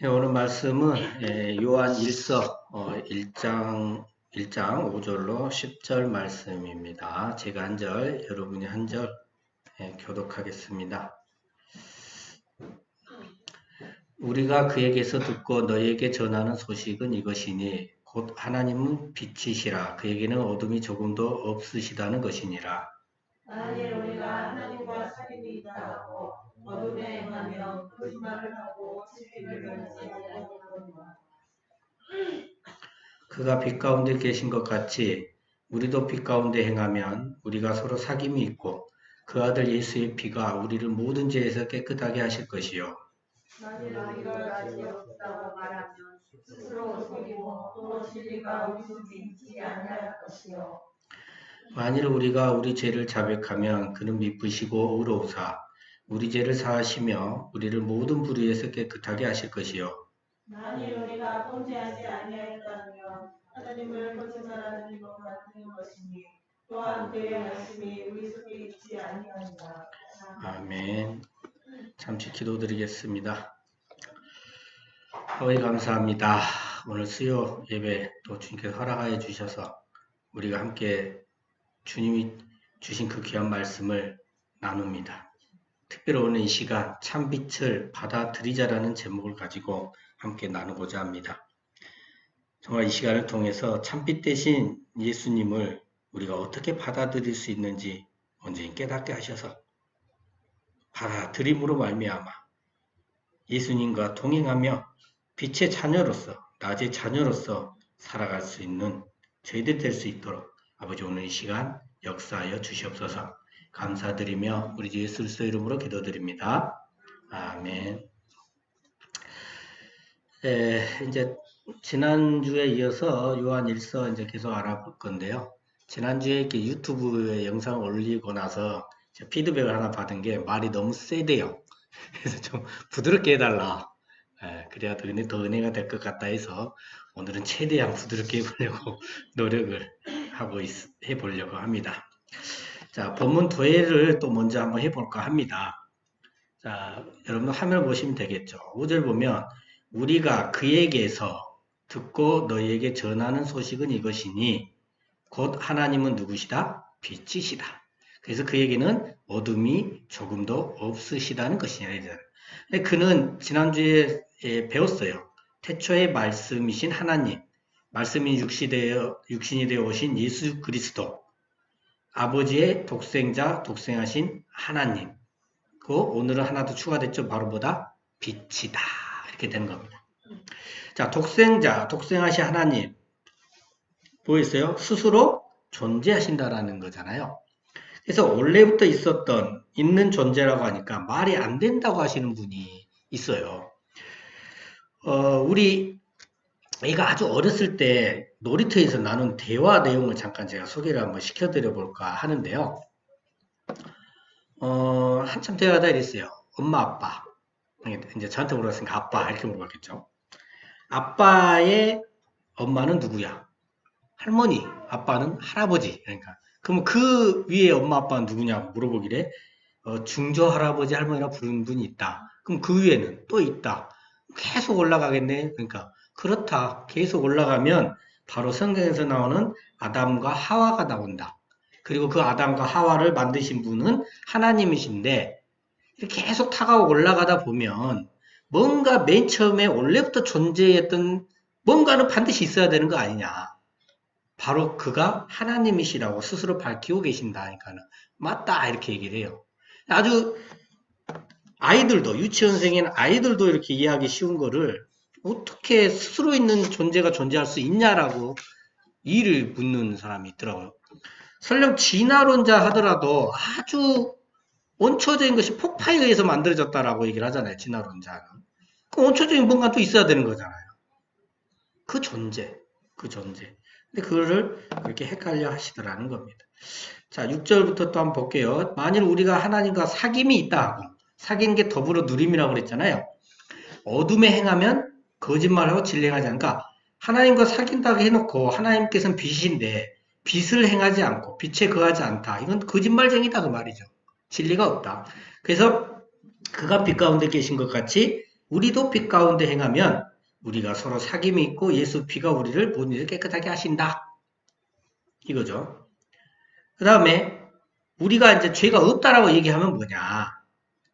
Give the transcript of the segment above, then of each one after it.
네, 오늘 말씀은 요한 1서 1장 5절로 10절 말씀입니다. 제가 한 절, 여러분이 한 절 교독하겠습니다. 우리가 그에게서 듣고 너희에게 전하는 소식은 이것이니 곧 하나님은 빛이시라 그에게는 어둠이 조금도 없으시다는 것이니라. 만일 우리가 하나님과 사귐이 있다고 어둠에 행하며 거짓말을 하고 진리를 가르치 못하거니와 그가 빛 가운데 계신 것 같이 우리도 빛 가운데 행하면 우리가 서로 사귐이 있고 그 아들 예수의 피가 우리를 모든 죄에서 깨끗하게 하실 것이요. 만일 우리가 아직 없다고 말하면 스스로 속이고 또 진리가 우리 속에 있지 아니할 것이요. 만일 우리가 우리 죄를 자백하면 그는 미쁘시고 의로우사 우리 죄를 사하시며 우리를 모든 불의에서 깨끗하게 하실 것이요. 만일 우리가 범죄하지 아니하였다면 하나님을 거짓말하는 이로 만드는 것이니 또한 그의 말씀이 우리 속에 있지 아니하니라. 아멘. 잠시 기도드리겠습니다. 아버지 감사합니다. 오늘 수요 예배 또 주님께서 허락하여 주셔서 우리가 함께 주님이 주신 그 귀한 말씀을 나눕니다. 특별히 오늘 이 시간 참빛을 받아들이자라는 제목을 가지고 함께 나누고자 합니다. 정말 이 시간을 통해서 참빛 대신 예수님을 우리가 어떻게 받아들일 수 있는지 온전히 깨닫게 하셔서 받아들임으로 말미암아 예수님과 동행하며 빛의 자녀로서 낮의 자녀로서 살아갈 수 있는 저희들 될 수 있도록 아버지 오늘 이 시간 역사하여 주시옵소서. 감사드리며 우리 주 예수 그리스도 이름으로 기도드립니다. 아멘. 이제 지난주에 이어서 요한 1서 이제 계속 알아볼 건데요. 지난주에 이렇게 유튜브에 영상을 올리고 나서 피드백을 하나 받은 게 말이 너무 세대요. 그래서 좀 부드럽게 해달라. 그래야 더 은혜가 될 것 같다 해서 오늘은 최대한 부드럽게 해보려고 노력을 하고 해보려고 합니다. 자, 본문 도해를 또 먼저 한번 해볼까 합니다. 자, 여러분 화면을 보시면 되겠죠. 5절 보면 우리가 그에게서 듣고 너희에게 전하는 소식은 이것이니 곧 하나님은 누구시다? 빛이시다. 그래서 그에게는 어둠이 조금도 없으시다는 것이냐. 그는 지난주에 배웠어요. 태초의 말씀이신 하나님, 말씀이 육신이 되어 오신 예수 그리스도, 아버지의 독생자, 독생하신 하나님. 그 오늘은 하나 더 추가됐죠. 바로 보다 빛이다. 이렇게 되는 겁니다. 자, 독생자, 독생하신 하나님. 보이세요? 스스로 존재하신다라는 거잖아요. 그래서 원래부터 있는 존재라고 하니까 말이 안 된다고 하시는 분이 있어요. 우리 애가 아주 어렸을 때 놀이터에서 나눈 대화 내용을 잠깐 제가 소개를 한번 시켜드려 볼까 하는데요. 한참 대화하다 이랬어요. 엄마, 아빠. 이제 저한테 물어봤으니까 아빠 이렇게 물어봤겠죠. 아빠의 엄마는 누구야? 할머니, 아빠는 할아버지. 그러니까 그럼 그 위에 엄마, 아빠는 누구냐고 물어보길래 중조 할아버지, 할머니라 부르는 분이 있다. 그럼 그 위에는 또 있다. 계속 올라가겠네. 그러니까 그렇다. 계속 올라가면 바로 성경에서 나오는 아담과 하와가 나온다. 그리고 그 아담과 하와를 만드신 분은 하나님이신데 이렇게 계속 타고 올라가다 보면 뭔가 맨 처음에 원래부터 존재했던 뭔가는 반드시 있어야 되는 거 아니냐. 바로 그가 하나님이시라고 스스로 밝히고 계신다 하니까는 맞다 이렇게 얘기를 해요. 아주 아이들도 유치원생인 아이들도 이렇게 이해하기 쉬운 거를 어떻게 스스로 있는 존재가 존재할 수 있냐라고 이를 묻는 사람이 있더라고요. 설령 진화론자 하더라도 아주 원초적인 것이 폭파에 의해서 만들어졌다라고 얘기를 하잖아요. 진화론자는. 그 원초적인 뭔가 또 있어야 되는 거잖아요. 그 존재. 근데 그거를 그렇게 헷갈려 하시더라는 겁니다. 자, 6절부터 또 한번 볼게요. 만일 우리가 하나님과 사귐이 있다 하고, 사귀는 게 더불어 누림이라고 그랬잖아요. 어둠에 행하면 거짓말하고 진리하지 않으니까 하나님과 사귄다고 해놓고 하나님께서는 빛인데 빛을 행하지 않고 빛에 거하지 않다. 이건 거짓말쟁이다 그 말이죠. 진리가 없다. 그래서 그가 빛 가운데 계신 것 같이 우리도 빛 가운데 행하면 우리가 서로 사귐이 있고 예수 피가 우리를 모든 일을 깨끗하게 하신다. 이거죠. 그 다음에 우리가 이제 죄가 없다라고 얘기하면 뭐냐.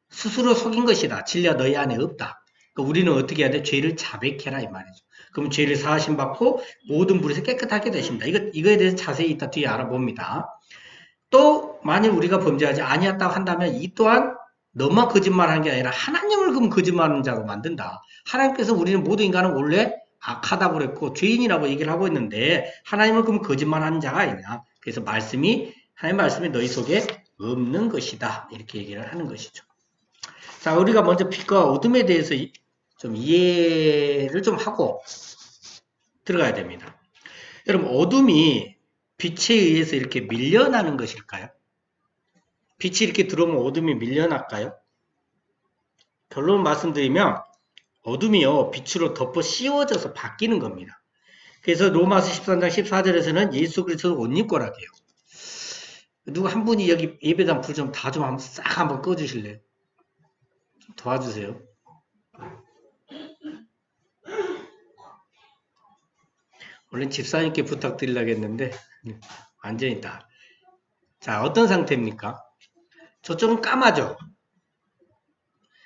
스스로 속인 것이다. 진리가 너희 안에 없다. 그러니까 우리는 어떻게 해야 돼? 죄를 자백해라 이 말이죠. 그럼 죄를 사하심 받고 모든 불에서 깨끗하게 되신다. 이거에 대해서 자세히 이따 뒤에 알아봅니다. 또 만일 우리가 범죄하지 아니었다고 한다면 이 또한 너만 거짓말하는 게 아니라 하나님을 그럼 거짓말하는 자로 만든다. 하나님께서 우리는 모든 인간은 원래 악하다고 그랬고 죄인이라고 얘기를 하고 있는데 하나님을 그럼 거짓말하는 자가 아니냐. 그래서 하나님 말씀이 너희 속에 없는 것이다. 이렇게 얘기를 하는 것이죠. 자, 우리가 먼저 빛과 어둠에 대해서 좀 이해를 좀 하고 들어가야 됩니다. 여러분, 어둠이 빛에 의해서 이렇게 밀려나는 것일까요? 빛이 이렇게 들어오면 어둠이 밀려날까요? 결론을 말씀드리면 어둠이요, 빛으로 덮어 씌워져서 바뀌는 겁니다. 그래서 로마서 13장 14절에서는 예수 그리스도 옷 입고라고 해요. 누구 한 분이 여기 예배당 불 좀 다 좀 싹 한번 꺼주실래요? 좀 도와주세요. 원래 집사님께 부탁드리려고 했는데 완전히 다. 자, 어떤 상태입니까? 저쪽은 까마죠.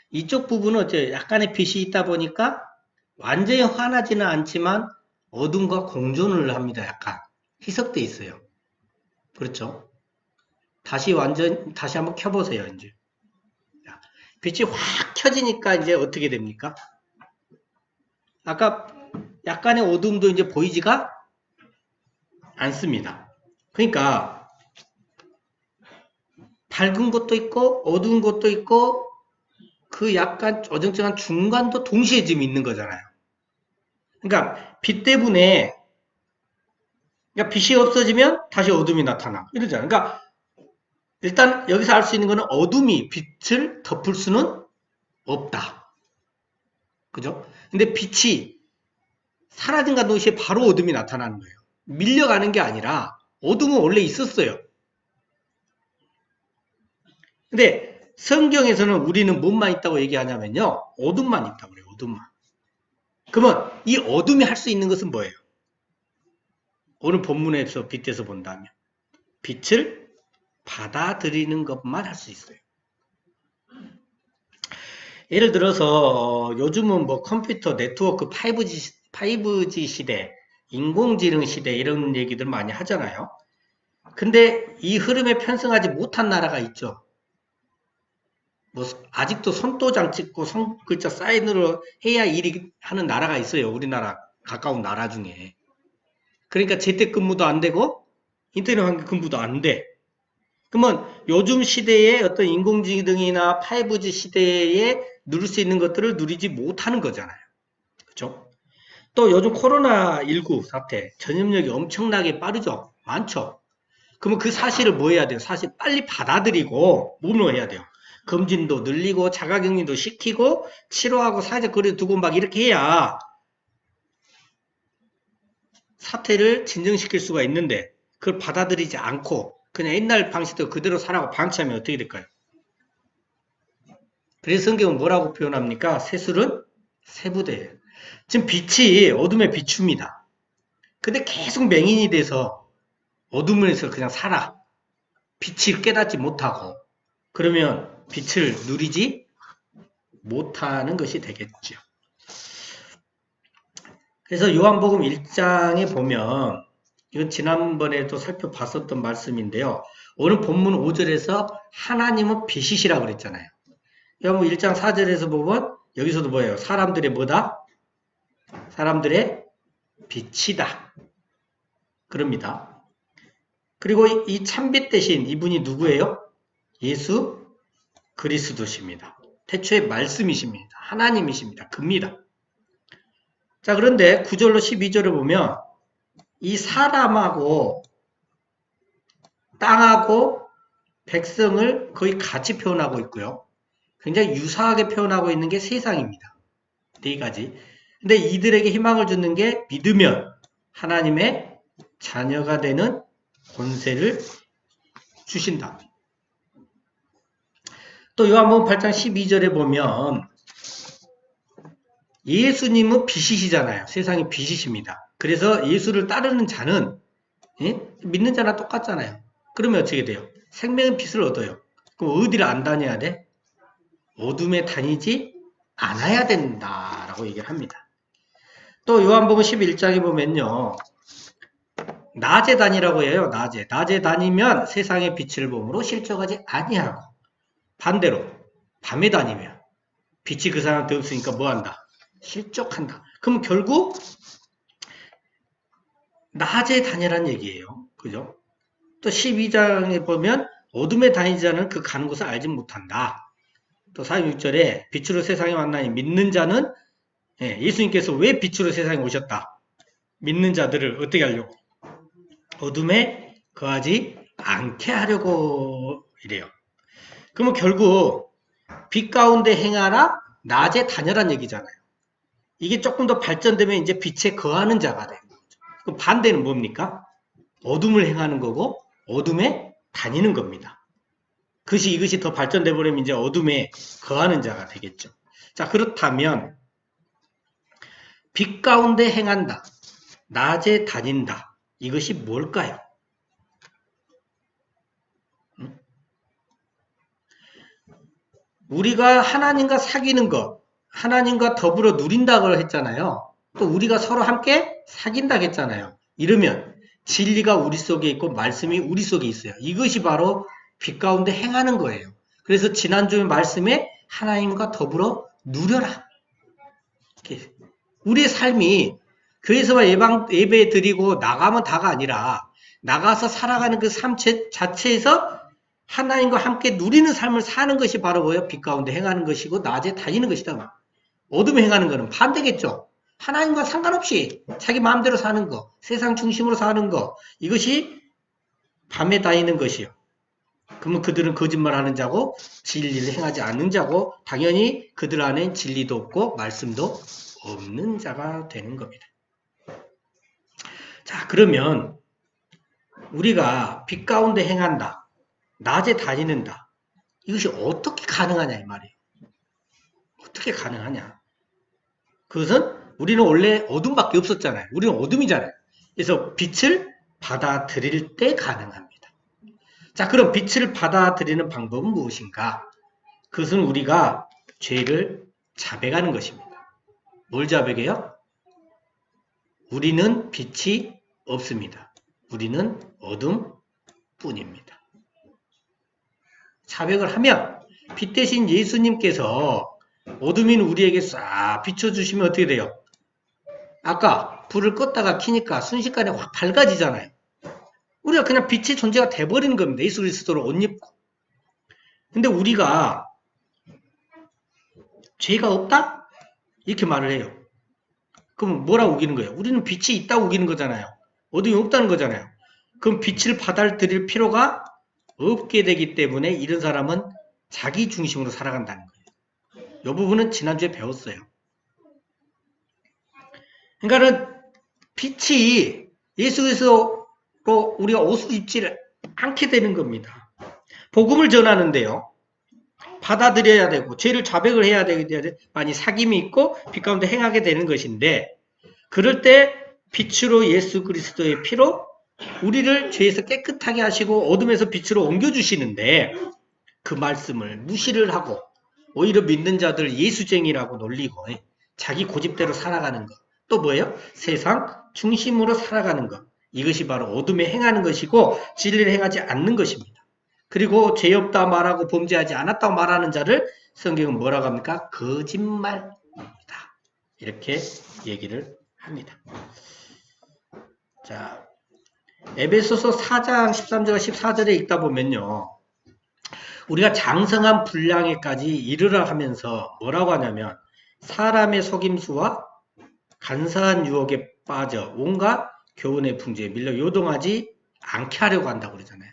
이쪽 부분은 어째 약간의 빛이 있다 보니까 완전히 환하지는 않지만 어둠과 공존을 합니다. 약간 희석돼 있어요. 그렇죠? 다시 한번 켜보세요. 이제 빛이 확 켜지니까 이제 어떻게 됩니까? 아까 약간의 어둠도 이제 보이지가 않습니다. 그러니까 밝은 것도 있고 어두운 것도 있고 그 약간 어정쩡한 중간도 동시에 지금 있는 거잖아요. 그러니까 빛 때문에 그러니까 빛이 없어지면 다시 어둠이 나타나 이러잖아요. 그러니까 일단 여기서 알 수 있는 거는 어둠이 빛을 덮을 수는 없다. 그죠? 근데 빛이 사라진과 동시에 바로 어둠이 나타나는 거예요. 밀려가는 게 아니라 어둠은 원래 있었어요. 근데 성경에서는 우리는 뭐만 있다고 얘기하냐면요. 어둠만 있다고 그래요. 어둠만. 그러면 이 어둠이 할 수 있는 것은 뭐예요? 오늘 본문에서 빗대서 본다면 빛을 받아들이는 것만 할 수 있어요. 예를 들어서 요즘은 뭐 컴퓨터 네트워크 5G 시대, 인공지능 시대 이런 얘기들 많이 하잖아요. 근데 이 흐름에 편승하지 못한 나라가 있죠. 뭐 아직도 손도장 찍고 손글자 사인으로 해야 일이 하는 나라가 있어요. 우리나라 가까운 나라 중에. 그러니까 재택근무도 안 되고 인터넷 환경 근무도 안 돼. 그러면 요즘 시대에 어떤 인공지능이나 5G 시대에 누릴 수 있는 것들을 누리지 못하는 거잖아요. 그렇죠? 또 요즘 코로나19 사태 전염력이 엄청나게 빠르죠. 많죠. 그러면 그 사실을 뭐 해야 돼요? 사실 빨리 받아들이고 뭐로 해야 돼요? 검진도 늘리고 자가격리도 시키고 치료하고 사회적 거리도 두고 막 이렇게 해야 사태를 진정시킬 수가 있는데 그걸 받아들이지 않고 그냥 옛날 방식대로 그대로 살아고 방치하면 어떻게 될까요? 그래서 성경은 뭐라고 표현합니까? 세술은 세부대예요. 지금 빛이 어둠에 비춥니다. 근데 계속 맹인이 돼서 어둠에서 그냥 살아. 빛을 깨닫지 못하고 그러면 빛을 누리지 못하는 것이 되겠죠. 그래서 요한복음 1장에 보면 이건 지난번에도 살펴봤었던 말씀인데요. 오늘 본문 5절에서 하나님은 빛이시라고 그랬잖아요. 요한복음 1장 4절에서 보면 여기서도 뭐예요? 사람들의 뭐다? 사람들의 빛이다. 그럽니다. 그리고 이 참빛 대신 이분이 누구예요? 예수 그리스도십니다. 태초의 말씀이십니다. 하나님이십니다. 큽니다. 자, 그런데 9절로 12절을 보면 이 사람하고 땅하고 백성을 거의 같이 표현하고 있고요. 굉장히 유사하게 표현하고 있는 게 세상입니다. 네 가지. 근데 이들에게 희망을 주는 게 믿으면 하나님의 자녀가 되는 권세를 주신다. 또 요한복음 8장 12절에 보면 예수님은 빛이시잖아요. 세상이 빛이십니다. 그래서 예수를 따르는 자는 예? 믿는 자나 똑같잖아요. 그러면 어떻게 돼요? 생명의 빛을 얻어요. 그럼 어디를 안 다녀야 돼? 어둠에 다니지 않아야 된다라고 얘기를 합니다. 또 요한복음 11장에 보면요. 낮에 다니라고 해요. 낮에 다니면 세상의 빛을 보므로 실족하지 아니하고, 반대로 밤에 다니면 빛이 그 사람한테 없으니까 뭐한다? 실족한다. 그럼 결국 낮에 다니란 얘기예요. 그죠? 또 12장에 보면 어둠에 다니지 않은 그 가는 곳을 알지 못한다. 또 46절에 빛으로 세상에 왔나니 믿는 자는 예수님께서 왜 빛으로 세상에 오셨다? 믿는 자들을 어떻게 하려고? 어둠에 거하지 않게 하려고 이래요. 그러면 결국 빛 가운데 행하라, 낮에 다녀란 얘기잖아요. 이게 조금 더 발전되면 이제 빛에 거하는 자가 되는 거죠. 그럼 반대는 뭡니까? 어둠을 행하는 거고 어둠에 다니는 겁니다. 이것이 더 발전돼 버리면 이제 어둠에 거하는 자가 되겠죠. 자, 그렇다면 빛 가운데 행한다, 낮에 다닌다. 이것이 뭘까요? 우리가 하나님과 사귀는 것, 하나님과 더불어 누린다고 했잖아요. 또 우리가 서로 함께 사귄다고 했잖아요. 이러면 진리가 우리 속에 있고 말씀이 우리 속에 있어요. 이것이 바로 빛 가운데 행하는 거예요. 그래서 지난주에 말씀에 하나님과 더불어 누려라. 이렇게. 우리의 삶이 교회에서 예배 드리고 나가면 다가 아니라 나가서 살아가는 그 삶 자체에서 하나님과 함께 누리는 삶을 사는 것이 바로 뭐예요? 빛 가운데 행하는 것이고 낮에 다니는 것이다. 어둠에 행하는 것은 반대겠죠. 하나님과 상관없이 자기 마음대로 사는 거, 세상 중심으로 사는 거, 이것이 밤에 다니는 것이요. 그러면 그들은 거짓말하는 자고 진리를 행하지 않는 자고 당연히 그들 안에 진리도 없고 말씀도 없는 자가 되는 겁니다. 자, 그러면 우리가 빛 가운데 행한다, 낮에 다니는다. 이것이 어떻게 가능하냐 이 말이에요. 어떻게 가능하냐. 그것은 우리는 원래 어둠밖에 없었잖아요. 우리는 어둠이잖아요. 그래서 빛을 받아들일 때 가능합니다. 자, 그럼 빛을 받아들이는 방법은 무엇인가? 그것은 우리가 죄를 자백하는 것입니다. 뭘 자백해요? 우리는 빛이 없습니다. 우리는 어둠뿐입니다. 자백을 하면 빛 대신 예수님께서 어둠인 우리에게 싹 비춰주시면 어떻게 돼요? 아까 불을 껐다가 켜니까 순식간에 확 밝아지잖아요. 우리가 그냥 빛의 존재가 돼버리는 겁니다. 예수 그리스도를 옷 입고. 근데 우리가 죄가 없다? 이렇게 말을 해요. 그럼 뭐라고 우기는 거예요? 우리는 빛이 있다고 우기는 거잖아요. 어둠이 없다는 거잖아요. 그럼 빛을 받아들일 필요가 없게 되기 때문에 이런 사람은 자기 중심으로 살아간다는 거예요. 이 부분은 지난주에 배웠어요. 그러니까는 빛이 예수에서 우리가 옷을 입지 않게 되는 겁니다. 복음을 전하는데요. 받아들여야 되고 죄를 자백을 해야 되는데 많이 사귐이 있고 빛 가운데 행하게 되는 것인데 그럴 때 빛으로 예수 그리스도의 피로 우리를 죄에서 깨끗하게 하시고 어둠에서 빛으로 옮겨주시는데 그 말씀을 무시를 하고 오히려 믿는 자들 예수쟁이라고 놀리고 자기 고집대로 살아가는 것. 또 뭐예요? 세상 중심으로 살아가는 것. 이것이 바로 어둠에 행하는 것이고 진리를 행하지 않는 것입니다. 그리고 죄 없다 말하고 범죄하지 않았다고 말하는 자를 성경은 뭐라고 합니까? 거짓말이다. 이렇게 얘기를 합니다. 자, 에베소서 4장 13절과 14절에 읽다 보면요. 우리가 장성한 분량에까지 이르라 하면서 뭐라고 하냐면 사람의 속임수와 간사한 유혹에 빠져 온갖 교훈의 풍조에 밀려 요동하지 않게 하려고 한다고 그러잖아요.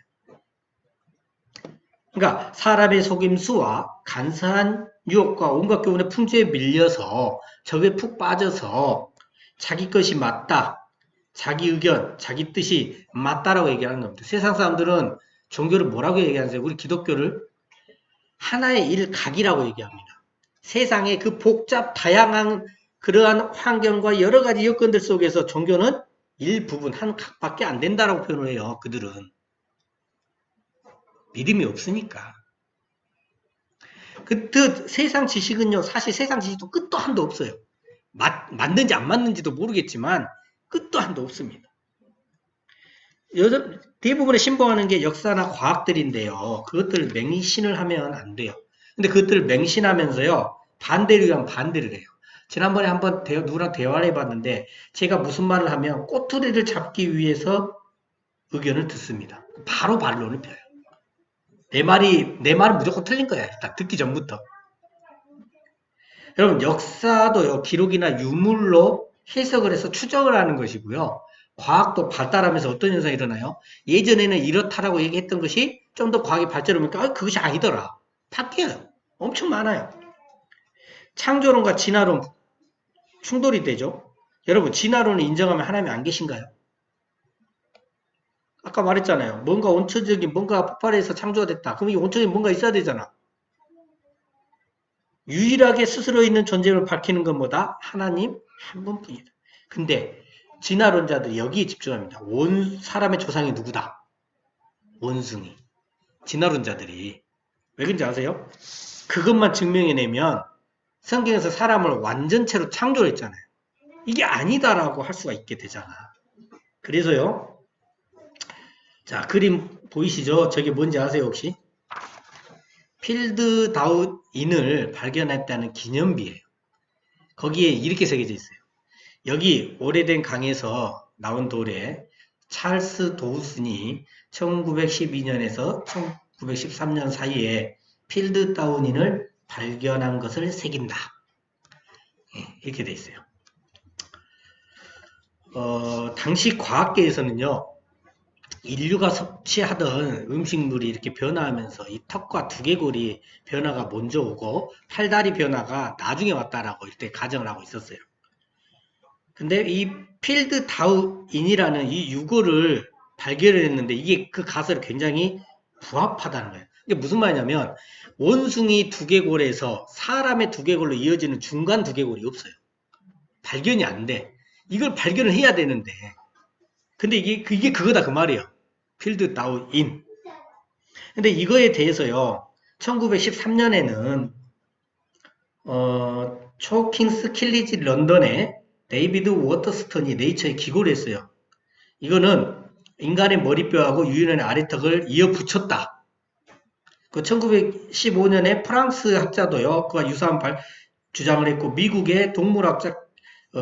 그러니까 사람의 속임수와 간사한 유혹과 온갖 교훈의 풍조에 밀려서 저게 푹 빠져서 자기 것이 맞다, 자기 의견, 자기 뜻이 맞다라고 얘기하는 겁니다. 세상 사람들은 종교를 뭐라고 얘기하세요? 우리 기독교를 하나의 일각이라고 얘기합니다. 세상의 그 복잡 다양한 그러한 환경과 여러 가지 여건들 속에서 종교는 일부분 한 각밖에 안 된다라고 표현을 해요. 그들은 믿음이 없으니까. 그 세상 지식은요, 사실 세상 지식도 끝도 한도 없어요. 맞는지 안 맞는지도 모르겠지만 끝도 한도 없습니다. 대부분의 신봉하는 게 역사나 과학들인데요. 그것들을 맹신을 하면 안 돼요. 근데 그것들을 맹신하면서요, 반대를 위한 반대를 해요. 지난번에 한번 누구랑 대화를 해봤는데 제가 무슨 말을 하면 꼬투리를 잡기 위해서 의견을 듣습니다. 바로 반론을 펴요. 내 말은 무조건 틀린 거야. 일단 듣기 전부터. 여러분, 역사도요, 기록이나 유물로 해석을 해서 추정을 하는 것이고요. 과학도 발달하면서 어떤 현상이 일어나요? 예전에는 이렇다라고 얘기했던 것이 좀 더 과학이 발전하니까 그것이 아니더라. 바뀌어요. 엄청 많아요. 창조론과 진화론 충돌이 되죠. 여러분, 진화론을 인정하면 하나님이 안 계신가요? 아까 말했잖아요. 뭔가 원초적인 뭔가 폭발해서 창조가 됐다. 그럼 이 원초적인 뭔가 있어야 되잖아. 유일하게 스스로 있는 존재를 밝히는 것보다 하나님 한 분뿐이다. 근데 진화론자들이 여기에 집중합니다. 사람의 조상이 누구다? 원숭이. 진화론자들이. 왜 그런지 아세요? 그것만 증명해내면 성경에서 사람을 완전체로 창조했잖아요. 이게 아니다라고 할 수가 있게 되잖아. 그래서요. 자, 그림 보이시죠? 저게 뭔지 아세요, 혹시? 필드다운인을 발견했다는 기념비예요. 거기에 이렇게 새겨져 있어요. 여기 오래된 강에서 나온 돌에 찰스 도우슨이 1912년에서 1913년 사이에 필드다운인을 발견한 것을 새긴다. 이렇게 돼 있어요. 당시 과학계에서는요, 인류가 섭취하던 음식물이 이렇게 변화하면서 이 턱과 두개골이 변화가 먼저 오고 팔다리 변화가 나중에 왔다라고 이때 가정을 하고 있었어요. 근데 이 필드다운인이라는 이 유골을 발견을 했는데 이게 그 가설에 굉장히 부합하다는 거예요. 이게 무슨 말이냐면 원숭이 두개골에서 사람의 두개골로 이어지는 중간 두개골이 없어요. 발견이 안 돼. 이걸 발견을 해야 되는데 근데 이게 그거다 그 말이에요. 필드다운인. 근데 이거에 대해서요. 1913년에는 초킹스 킬리지 런던의 데이비드 워터스턴이 네이처에 기고를 했어요. 이거는 인간의 머리뼈하고 유인원의 아래턱을 이어 붙였다. 그 1915년에 프랑스 학자도요. 그와 유사한 주장을 했고 미국의 동물학자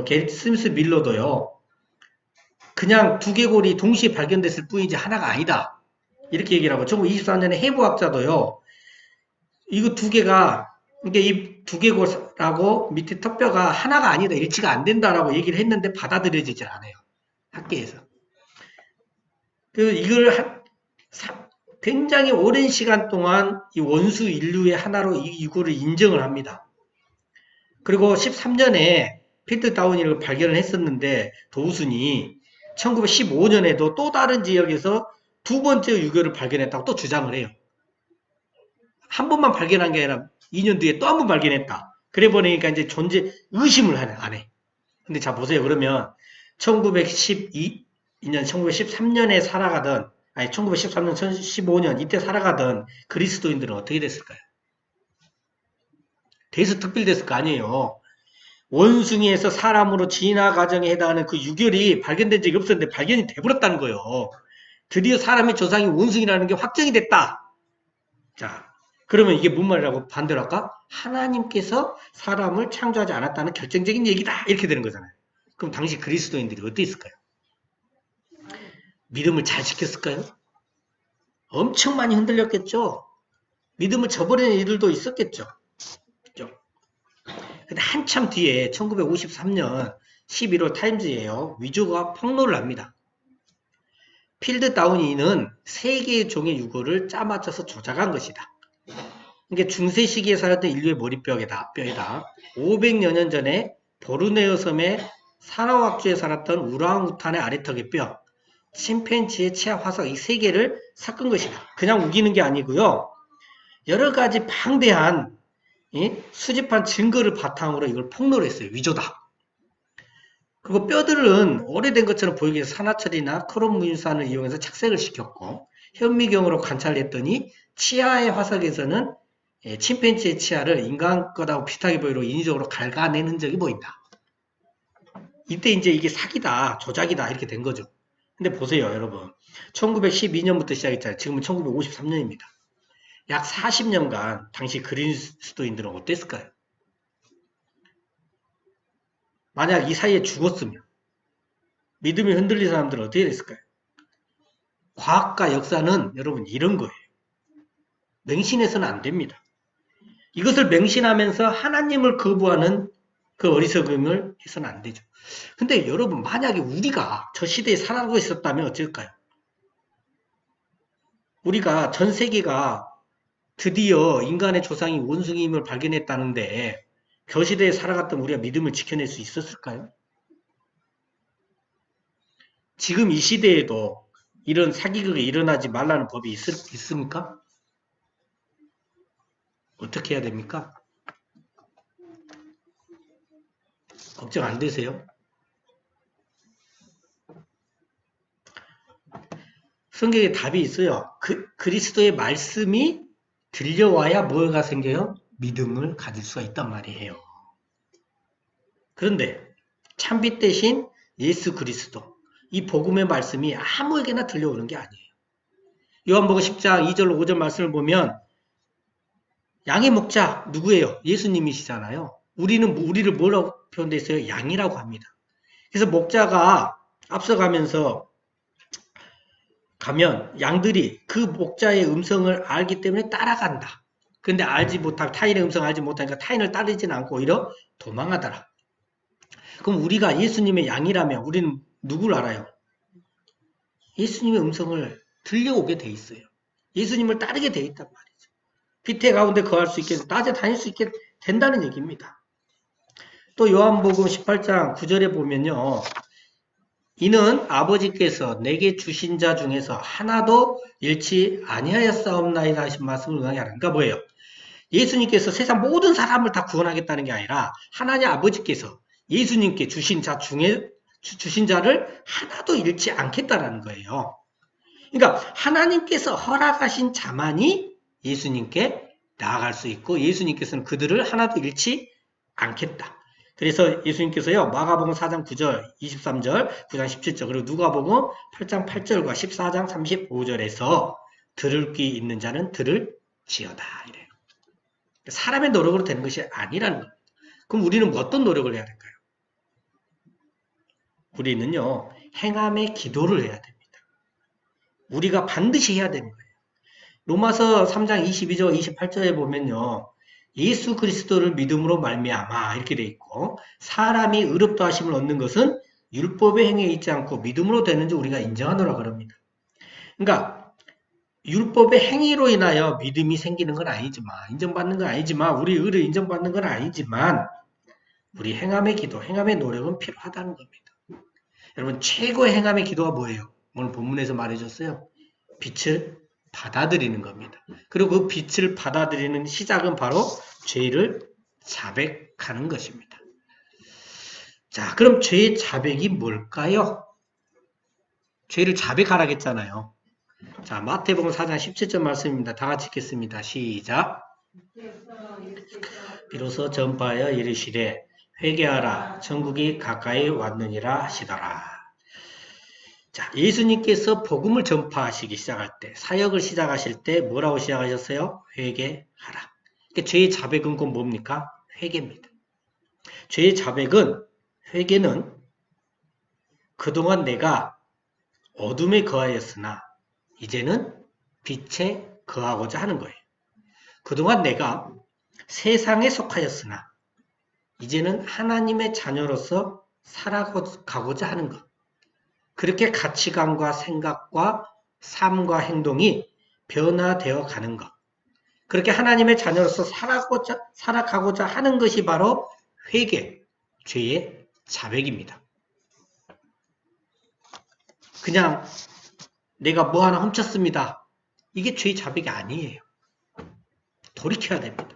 게리 스미스 밀러도요. 그냥 두개골이 동시에 발견됐을 뿐이지 하나가 아니다. 이렇게 얘기를 하고 1924년에 해부학자도요. 이거 두 개가 이게 이 두개골하고 밑에 턱뼈가 하나가 아니다. 일치가 안 된다라고 얘기를 했는데 받아들여지질 않아요. 학계에서. 이걸 굉장히 오랜 시간 동안 이 원수 인류의 하나로 이거를 인정을 합니다. 그리고 13년에 필드다운인을 발견을 했었는데 도우슨이 1915년에도 또 다른 지역에서 두 번째 유교를 발견했다고 또 주장을 해요. 한 번만 발견한 게 아니라 2년 뒤에 또 한 번 발견했다. 그래 보니까 이제 존재 의심을 안 해. 근데 자 보세요. 그러면 1912년, 1913년에 살아가던 아니 1913년, 1915년 이때 살아가던 그리스도인들은 어떻게 됐을까요? 대수특필됐을 거 아니에요. 원숭이에서 사람으로 진화 과정에 해당하는 그 유결이 발견된 적이 없었는데 발견이 돼버렸다는 거예요. 드디어 사람의 조상이 원숭이라는 게 확정이 됐다. 자, 그러면 이게 뭔 말이라고 반대로 할까? 하나님께서 사람을 창조하지 않았다는 결정적인 얘기다. 이렇게 되는 거잖아요. 그럼 당시 그리스도인들이 어땠을까요? 믿음을 잘 지켰을까요? 엄청 많이 흔들렸겠죠. 믿음을 저버리는 이들도 있었겠죠. 근데 한참 뒤에 1953년 11월 타임즈예요. 위조가 폭로를 합니다. 필드다운인은 3개의 종의 유골을 짜맞춰서 조작한 것이다. 이게 중세 시기에 살았던 인류의 머리뼈이다. 500여 년 전에 보르네오 섬의 사라왁주에 살았던 우랑우탄의 아래턱의 뼈, 침팬지의 치아 화석 이 3개를 섞은 것이다. 그냥 우기는 게 아니고요. 여러 가지 방대한 수집한 증거를 바탕으로 이걸 폭로를 했어요. 위조다. 그리고 뼈들은 오래된 것처럼 보이기 위해서 산화철이나 크롬무인산을 이용해서 착색을 시켰고 현미경으로 관찰했더니 치아의 화석에서는 침팬지의 치아를 인간 거하고 비슷하게 보이도록 인위적으로 갉아낸 흔적이 보인다. 이때 이제 이게 사기다, 조작이다 이렇게 된 거죠. 근데 보세요, 여러분. 1912년부터 시작했잖아요. 지금은 1953년입니다. 약 40년간 당시 그리스도인들은 어땠을까요? 만약 이 사이에 죽었으면 믿음이 흔들린 사람들은 어떻게 됐을까요? 과학과 역사는 여러분 이런 거예요. 맹신해서는 안 됩니다. 이것을 맹신하면서 하나님을 거부하는 그 어리석음을 해서는 안 되죠. 근데 여러분 만약에 우리가 저 시대에 살아가고 있었다면 어쩔까요? 우리가 전 세계가 드디어 인간의 조상이 원숭이임을 발견했다는데 그 시대에 살아갔던 우리가 믿음을 지켜낼 수 있었을까요? 지금 이 시대에도 이런 사기극이 일어나지 말라는 법이 있습니까? 어떻게 해야 됩니까? 걱정 안 되세요? 성경에 답이 있어요. 그리스도의 말씀이 들려와야 뭐가 생겨요? 믿음을 가질 수가 있단 말이에요. 그런데 참빛 대신 예수 그리스도, 이 복음의 말씀이 아무에게나 들려오는 게 아니에요. 요한복음 10장 2절 5절 말씀을 보면 양의 목자 누구예요? 예수님이시잖아요. 우리를 뭐라고 표현되어 있어요? 양이라고 합니다. 그래서 목자가 앞서가면서 가면 양들이 그 목자의 음성을 알기 때문에 따라간다. 근데 타인의 음성을 알지 못하니까 타인을 따르지는 않고 오히려 도망하더라. 그럼 우리가 예수님의 양이라면 우리는 누구를 알아요? 예수님의 음성을 들려오게 돼 있어요. 예수님을 따르게 돼 있단 말이죠. 빛의 가운데 거할 수 있게, 낮에 다닐 수 있게 된다는 얘기입니다. 또 요한복음 18장 9절에 보면요. 이는 아버지께서 내게 주신 자 중에서 하나도 잃지 아니하였사옵나이다 하신 말씀을 응하게 하라. 그러니까 뭐예요? 예수님께서 세상 모든 사람을 다 구원하겠다는 게 아니라 하나님 아버지께서 예수님께 주신 자 중에 주신 자를 하나도 잃지 않겠다라는 거예요. 그러니까 하나님께서 허락하신 자만이 예수님께 나아갈 수 있고 예수님께서는 그들을 하나도 잃지 않겠다. 그래서 예수님께서요 마가복음 4장 9절 23절 9장 17절 그리고 누가복음 8장 8절과 14장 35절에서 들을 귀 있는 자는 들을지어다 이래요. 사람의 노력으로 되는 것이 아니라는 겁니다. 그럼 우리는 어떤 노력을 해야 될까요? 우리는요 행함의 기도를 해야 됩니다. 우리가 반드시 해야 되는 거예요. 로마서 3장 22절 28절에 보면요. 예수 그리스도를 믿음으로 말미암아 이렇게 돼 있고 사람이 의롭다 하심을 얻는 것은 율법의 행위에 있지 않고 믿음으로 되는 줄 우리가 인정하노라 그럽니다. 그러니까 율법의 행위로 인하여 믿음이 생기는 건 아니지만 인정받는 건 아니지만 우리 의를 인정받는 건 아니지만 우리 행함의 기도, 행함의 노력은 필요하다는 겁니다. 여러분 최고의 행함의 기도가 뭐예요? 오늘 본문에서 말해줬어요. 빛을 받아들이는 겁니다. 그리고 그 빛을 받아들이는 시작은 바로 죄를 자백하는 것입니다. 자, 그럼 죄의 자백이 뭘까요? 죄를 자백하라고 했잖아요. 자, 마태복음 4장 17절 말씀입니다. 다 같이 읽겠습니다. 시작. 비로소 전파하여 이르시되 회개하라 천국이 가까이 왔느니라 하시더라. 자, 예수님께서 복음을 전파하시기 시작할 때, 사역을 시작하실 때 뭐라고 시작하셨어요? 회개하라. 그러니까 죄의 자백은 곧 뭡니까? 회개입니다. 죄의 자백은, 회개는 그동안 내가 어둠에 거하였으나 이제는 빛에 거하고자 하는 거예요. 그동안 내가 세상에 속하였으나 이제는 하나님의 자녀로서 살아가고자 하는 것. 그렇게 가치관과 생각과 삶과 행동이 변화되어 가는 것. 그렇게 하나님의 자녀로서 살아가고자 하는 것이 바로 회개, 죄의 자백입니다. 그냥 내가 뭐 하나 훔쳤습니다. 이게 죄의 자백이 아니에요. 돌이켜야 됩니다.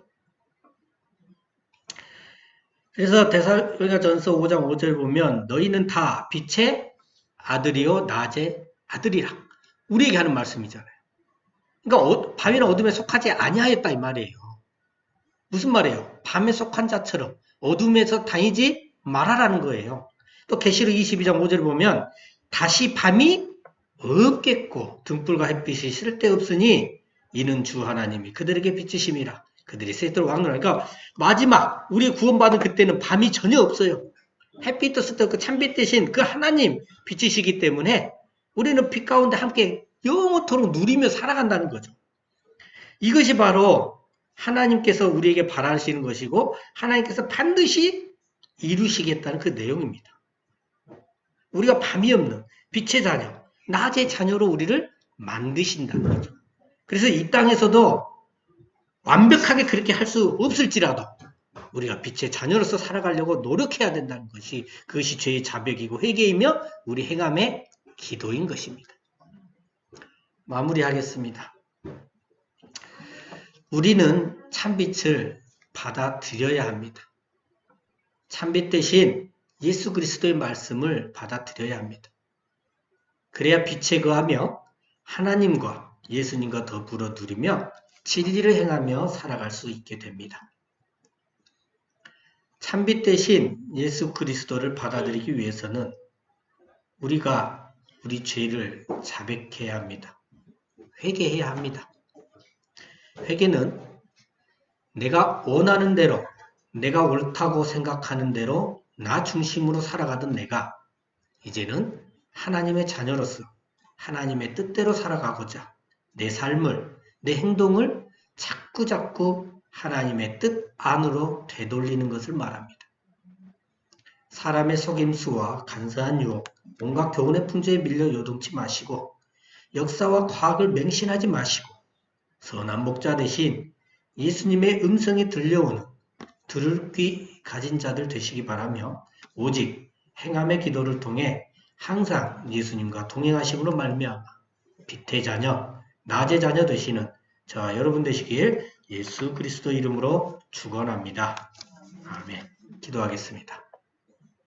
그래서 데살로니가전서 5장 5절 보면 너희는 다 빛의 아들이요 낮의 아들이라. 우리에게 하는 말씀이잖아요. 그러니까 밤이나 어둠에 속하지 아니하였다 이 말이에요. 무슨 말이에요? 밤에 속한 자처럼 어둠에서 다니지 말아라는 거예요. 또 계시록 22장 5절을 보면 다시 밤이 없겠고 등불과 햇빛이 쓸데없으니 이는 주 하나님이 그들에게 비치심이라. 그들이 세도록 왕노라. 그러니까 마지막 우리 구원받은 그때는 밤이 전혀 없어요. 햇빛도 쓸데없고 찬빛 대신 그 하나님 빛이시기 때문에 우리는 빛 가운데 함께 영원토록 누리며 살아간다는 거죠. 이것이 바로 하나님께서 우리에게 바라시는 것이고 하나님께서 반드시 이루시겠다는 그 내용입니다. 우리가 밤이 없는 빛의 자녀, 낮의 자녀로 우리를 만드신다는 거죠. 그래서 이 땅에서도 완벽하게 그렇게 할 수 없을지라도 우리가 빛의 자녀로서 살아가려고 노력해야 된다는 것이 그것이 죄의 자백이고 회개이며 우리 행함의 기도인 것입니다. 마무리하겠습니다. 우리는 참빛을 받아들여야 합니다. 참빛 대신 예수 그리스도의 말씀을 받아들여야 합니다. 그래야 빛에 거하며 하나님과 예수님과 더불어 누리며 진리를 행하며 살아갈 수 있게 됩니다. 참빛 대신 예수 그리스도를 받아들이기 위해서는 우리가 우리 죄를 자백해야 합니다. 회개해야 합니다. 회개는 내가 원하는 대로, 내가 옳다고 생각하는 대로 나 중심으로 살아가던 내가 이제는 하나님의 자녀로서 하나님의 뜻대로 살아가고자 내 삶을, 내 행동을 자꾸자꾸 하나님의 뜻 안으로 되돌리는 것을 말합니다. 사람의 속임수와 간사한 유혹, 온갖 교훈의 풍조에 밀려 요동치 마시고 역사와 과학을 맹신하지 마시고 선한 목자 대신 예수님의 음성이 들려오는 들을 귀 가진 자들 되시기 바라며 오직 행함의 기도를 통해 항상 예수님과 동행하심으로 말미암아 빛의 자녀, 낮의 자녀 되시는 저와 여러분 되시길 예수 그리스도 이름으로 축원합니다. 아멘. 기도하겠습니다.